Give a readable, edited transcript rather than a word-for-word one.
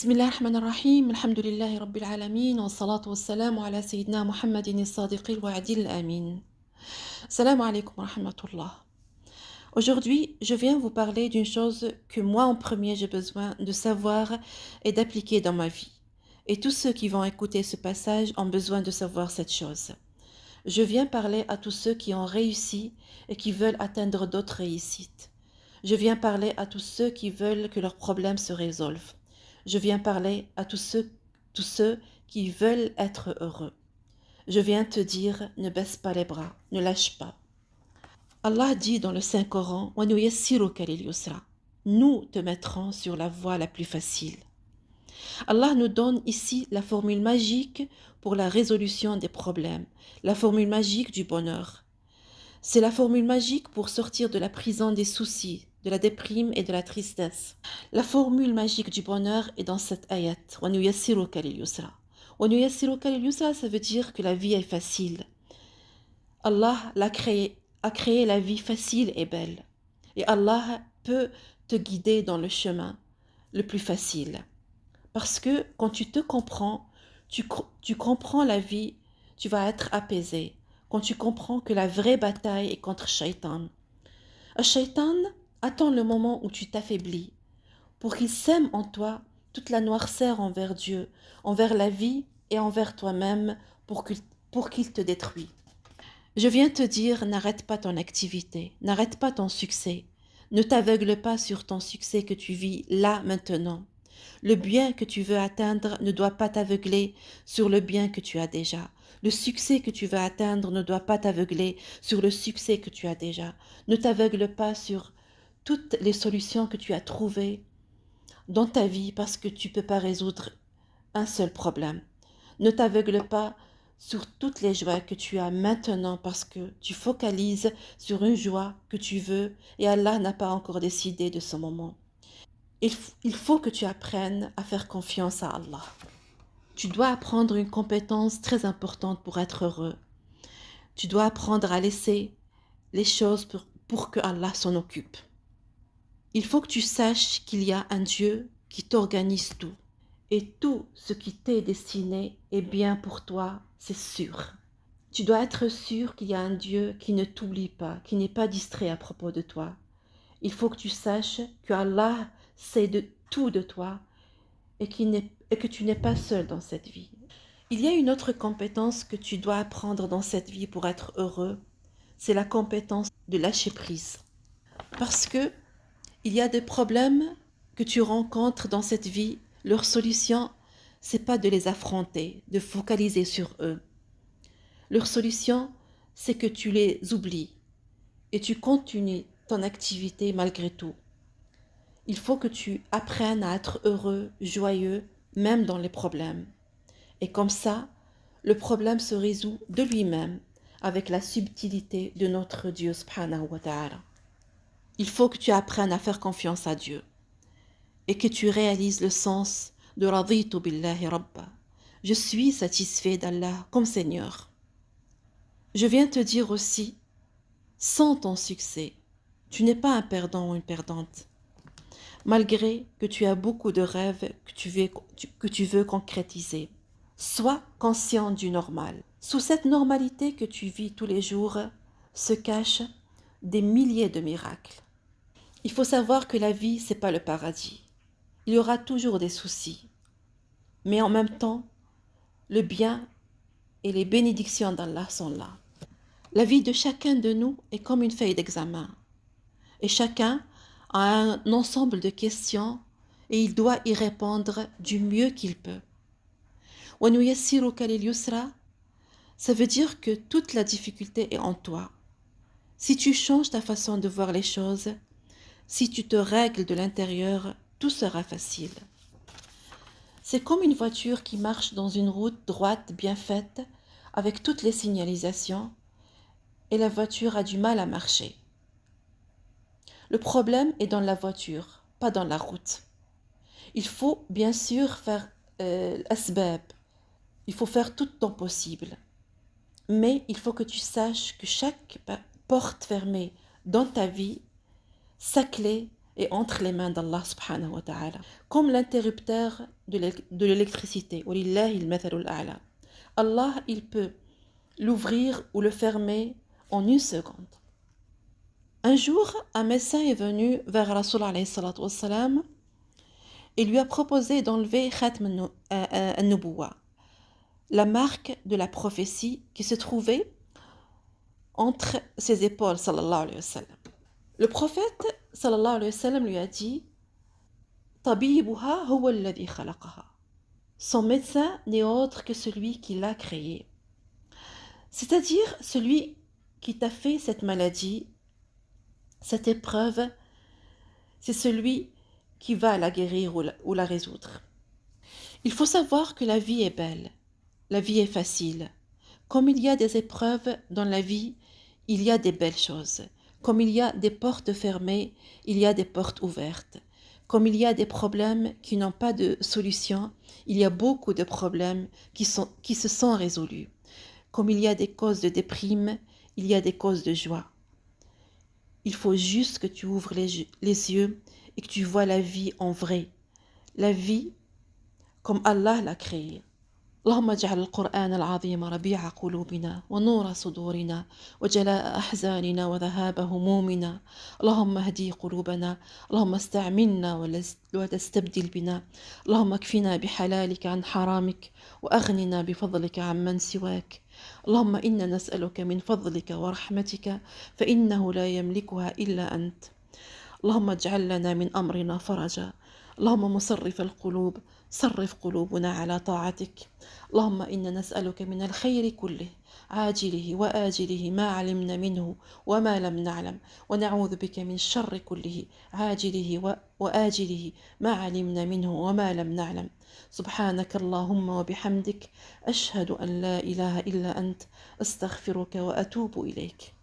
بسم الله الرحمن الرحيم الحمد لله رب العالمين والصلاة والسلام على سيدنا محمد الصادق الوعد الأمين. Salam alaikum wa rahmatullah. Aujourd'hui, je viens vous parler d'une chose que moi en premier j'ai besoin de savoir et d'appliquer dans ma vie. Et tous ceux qui vont écouter ce passage ont besoin de savoir cette chose. Je viens parler à tous ceux qui ont réussi et qui veulent atteindre d'autres réussites. Je viens parler à tous ceux qui veulent que leurs problèmes se résolvent. Je viens parler à tous ceux qui veulent être heureux. Je viens te dire, ne baisse pas les bras, ne lâche pas. Allah dit dans le Saint-Coran, وَنُيَسِّرُكَ لِلْيُسْرَى. Nous te mettrons sur la voie la plus facile. Allah nous donne ici la formule magique pour la résolution des problèmes, la formule magique du bonheur. C'est la formule magique pour sortir de la prison des soucis, de la déprime et de la tristesse. La formule magique du bonheur est dans cette ayat. وَنُيَسِّرُكَ لِلْيُسْرَى. وَنُيَسِّرُكَ لِلْيُسْرَى, ça veut dire que la vie est facile. Allah a créé la vie facile et belle. Et Allah peut te guider dans le chemin le plus facile. Parce que quand tu te comprends, tu comprends la vie, tu vas être apaisé. Quand tu comprends que la vraie bataille est contre Shaitan. Shaitan attend le moment où tu t'affaiblis pour qu'il sème en toi toute la noirceur envers Dieu, envers la vie et envers toi-même pour qu'il te détruise. Je viens te dire, n'arrête pas ton activité, n'arrête pas ton succès. Ne t'aveugle pas sur ton succès que tu vis là maintenant. Le bien que tu veux atteindre ne doit pas t'aveugler sur le bien que tu as déjà. Le succès que tu veux atteindre ne doit pas t'aveugler sur le succès que tu as déjà. Ne t'aveugle pas sur toutes les solutions que tu as trouvées dans ta vie parce que tu ne peux pas résoudre un seul problème. Ne t'aveugle pas sur toutes les joies que tu as maintenant parce que tu focalises sur une joie que tu veux et Allah n'a pas encore décidé de ce moment. Il faut que tu apprennes à faire confiance à Allah. Tu dois apprendre une compétence très importante pour être heureux. Tu dois apprendre à laisser les choses pour que Allah s'en occupe. Il faut que tu saches qu'il y a un Dieu qui t'organise tout. Et tout ce qui t'est destiné est bien pour toi, c'est sûr. Tu dois être sûr qu'il y a un Dieu qui ne t'oublie pas, qui n'est pas distrait à propos de toi. Il faut que tu saches que Allah sait de tout de toi et que tu n'es pas seul dans cette vie. Il y a une autre compétence que tu dois apprendre dans cette vie pour être heureux, c'est la compétence de lâcher prise. Parce que il y a des problèmes que tu rencontres dans cette vie, leur solution, c'est pas de les affronter, de focaliser sur eux. Leur solution, c'est que tu les oublies et tu continues ton activité malgré tout. Il faut que tu apprennes à être heureux, joyeux, même dans les problèmes. Et comme ça, le problème se résout de lui-même avec la subtilité de notre Dieu subhanahu wa ta'ala. Il faut que tu apprennes à faire confiance à Dieu et que tu réalises le sens de Raditu billahi rabba. Je suis satisfait d'Allah comme Seigneur. Je viens te dire aussi, sans ton succès, tu n'es pas un perdant ou une perdante. Malgré que tu as beaucoup de rêves que tu veux concrétiser. Sois conscient du normal. Sous cette normalité que tu vis tous les jours se cachent des milliers de miracles. Il faut savoir que la vie, c'est pas le paradis. Il y aura toujours des soucis. Mais en même temps, le bien et les bénédictions d'Allah sont là. La vie de chacun de nous est comme une feuille d'examen. Et chacun a un ensemble de questions et il doit y répondre du mieux qu'il peut. وَنُيَسِّرُكَ لِلْيُسْرَى, ça veut dire que toute la difficulté est en toi. Si tu changes ta façon de voir les choses, si tu te règles de l'intérieur, tout sera facile. C'est comme une voiture qui marche dans une route droite bien faite, avec toutes les signalisations, et la voiture a du mal à marcher. Le problème est dans la voiture, pas dans la route. Il faut bien sûr faire l'asbab, il faut faire tout ton possible. Mais il faut que tu saches que chaque porte fermée dans ta vie, sa clé est entre les mains d'Allah subhanahu wa ta'ala. Comme l'interrupteur de l'électricité. وَلِلَّهِ الْمَثَلُ الْأَعْلَى. Allah, il peut l'ouvrir ou le fermer en une seconde. Un jour, un médecin est venu vers Rasul alayhi salatu wassalam et lui a proposé d'enlever Khatm al-Nubuwa, la marque de la prophétie qui se trouvait entre ses épaules, sallallahu alayhi wa sallam. Le prophète, sallallahu alayhi wa sallam, lui a dit Tabibuha huwa alladhi khalaqaha. Son médecin n'est autre que celui qui l'a créé. C'est-à-dire celui qui t'a fait cette maladie, cette épreuve, c'est celui qui va la guérir ou la résoudre. Il faut savoir que la vie est belle, la vie est facile. Comme il y a des épreuves dans la vie, il y a des belles choses. Comme il y a des portes fermées, il y a des portes ouvertes. Comme il y a des problèmes qui n'ont pas de solution, il y a beaucoup de problèmes qui se sont résolus. Comme il y a des causes de déprime, il y a des causes de joie. Il faut juste que tu ouvres les yeux et que tu vois la vie en vrai. La vie comme Allah l'a créée. اللهم اجعل القرآن العظيم ربيع قلوبنا ونور صدورنا وجلاء أحزاننا وذهاب همومنا. اللهم اهدي قلوبنا. اللهم استعملنا ولا تستبدل بنا. اللهم اكفنا بحلالك عن حرامك وأغننا بفضلك عن من سواك. اللهم إنا نسألك من فضلك ورحمتك فإنه لا يملكها إلا أنت. اللهم اجعل لنا من أمرنا فرجا. اللهم مصرف القلوب صرف قلوبنا على طاعتك. اللهم إنا نسألك من الخير كله عاجله وآجله ما علمنا منه وما لم نعلم ونعوذ بك من الشر كله عاجله وآجله ما علمنا منه وما لم نعلم. سبحانك اللهم وبحمدك أشهد أن لا إله إلا أنت أستغفرك وأتوب إليك.